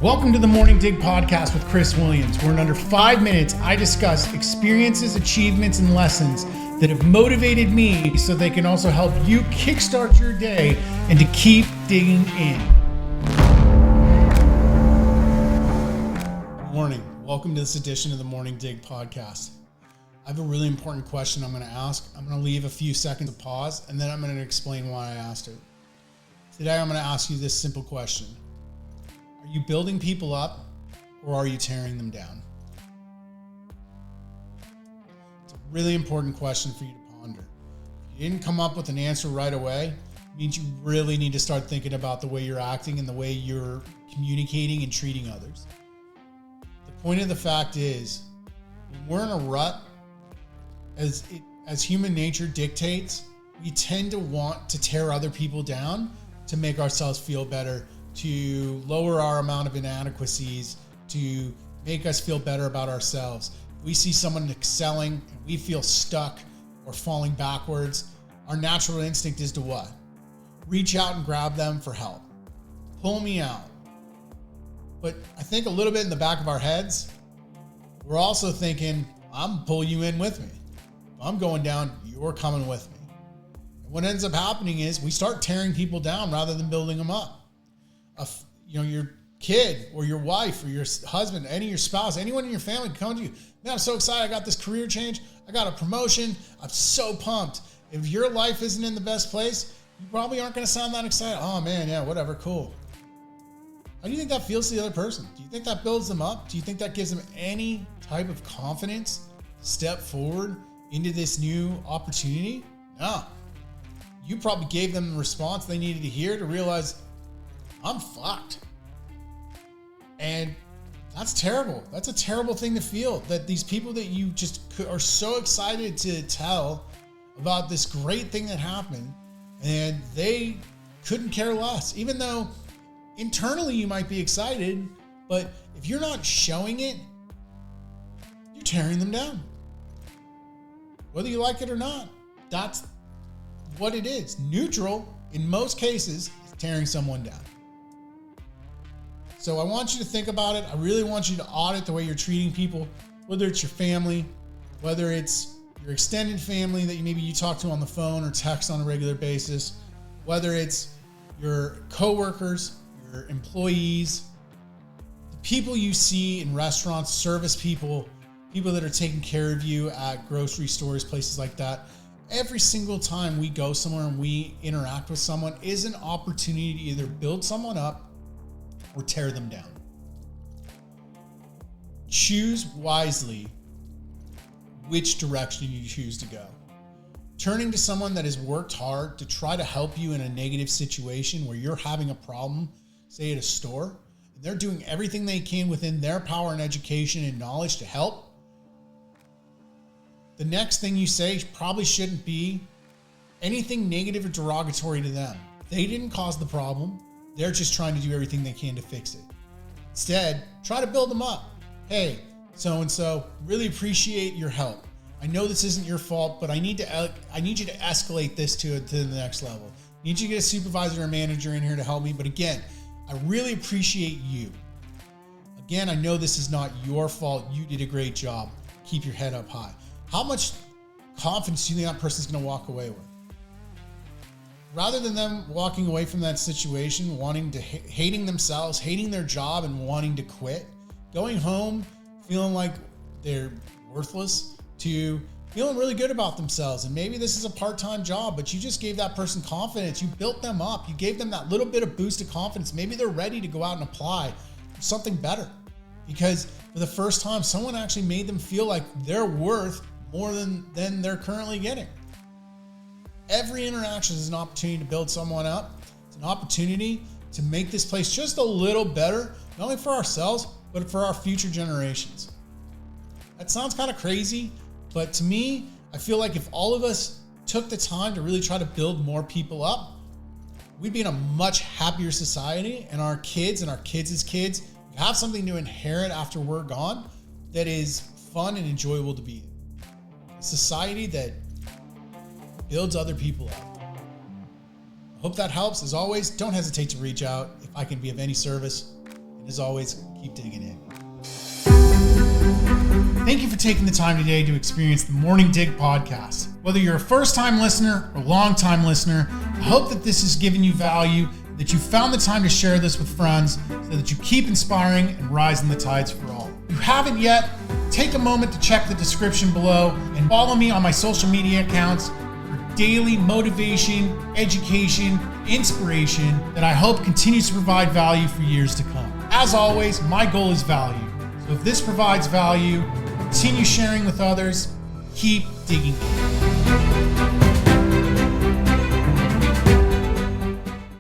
Welcome to the Morning Dig podcast with Chris Williams, where in under 5 minutes, I discuss experiences, achievements, and lessons that have motivated me so they can also help you kickstart your day and to keep digging in. Good morning. Welcome to this edition of the Morning Dig podcast. I have a really important question I'm going to ask. I'm going to leave a few seconds of pause, and then I'm going to explain why I asked it. Today, I'm going to ask you this simple question. Are you building people up or are you tearing them down? It's a really important question for you to ponder. If you didn't come up with an answer right away, it means you really need to start thinking about the way you're acting and the way you're communicating and treating others. The point of the fact is, when we're in a rut, as human nature dictates, we tend to want to tear other people down to make ourselves feel better, to lower our amount of inadequacies, to make us feel better about ourselves. If we see someone excelling and we feel stuck or falling backwards, our natural instinct is to what? Reach out and grab them for help. Pull me out. But I think a little bit in the back of our heads, we're also thinking, I'm gonna pull you in with me. If I'm going down, you're coming with me. And what ends up happening is we start tearing people down rather than building them up. Your kid or your wife or your husband, any of your spouse, anyone in your family can come to you. Man, I'm so excited. I got this career change. I got a promotion. I'm so pumped. If your life isn't in the best place, you probably aren't going to sound that excited. Oh man, yeah, whatever, cool. How do you think that feels to the other person? Do you think that builds them up? Do you think that gives them any type of confidence to step forward into this new opportunity? No. You probably gave them the response they needed to hear to realize, I'm fucked. And that's terrible. That's a terrible thing to feel, that these people that you just are so excited to tell about this great thing that happened, and they couldn't care less, even though internally you might be excited, but if you're not showing it, you're tearing them down. Whether you like it or not, that's what it is. Neutral, in most cases, is tearing someone down. So I want you to think about it. I really want you to audit the way you're treating people, whether it's your family, whether it's your extended family that maybe you talk to on the phone or text on a regular basis, whether it's your coworkers, your employees, the people you see in restaurants, service people, people that are taking care of you at grocery stores, places like that. Every single time we go somewhere and we interact with someone is an opportunity to either build someone up or tear them down. Choose wisely which direction you choose to go. Turning to someone that has worked hard to try to help you in a negative situation where you're having a problem, say at a store, and they're doing everything they can within their power and education and knowledge to help. The next thing you say probably shouldn't be anything negative or derogatory to them. They didn't cause the problem. They're just trying to do everything they can to fix it. Instead, try to build them up. Hey, so-and-so, really appreciate your help. I know this isn't your fault, but I need you to escalate this to the next level. I need you to get a supervisor or manager in here to help me. But again, I really appreciate you. Again, I know this is not your fault. You did a great job. Keep your head up high. How much confidence do you think that person's going to walk away with? Rather than them walking away from that situation, wanting to hating themselves, hating their job, and wanting to quit, going home feeling like they're worthless, to feeling really good about themselves. And maybe this is a part-time job, but you just gave that person confidence. You built them up. You gave them that little bit of boost of confidence. Maybe they're ready to go out and apply for something better, because for the first time, someone actually made them feel like they're worth more than they're currently getting. Every interaction is an opportunity to build someone up. It's an opportunity to make this place just a little better, not only for ourselves, but for our future generations. That sounds kind of crazy, but to me, I feel like if all of us took the time to really try to build more people up, we'd be in a much happier society, and our kids and our kids' kids have something to inherit after we're gone that is fun and enjoyable to be in. A society that builds other people up. I hope that helps. As always, don't hesitate to reach out if I can be of any service. And as always, keep digging in. Thank you for taking the time today to experience the Morning Dig podcast. Whether you're a first-time listener or long-time listener, I hope that this has given you value, that you found the time to share this with friends so that you keep inspiring and rising the tides for all. If you haven't yet, take a moment to check the description below and follow me on my social media accounts for daily motivation, education, inspiration that I hope continues to provide value for years to come. As always, my goal is value. So if this provides value, continue sharing with others, keep digging in.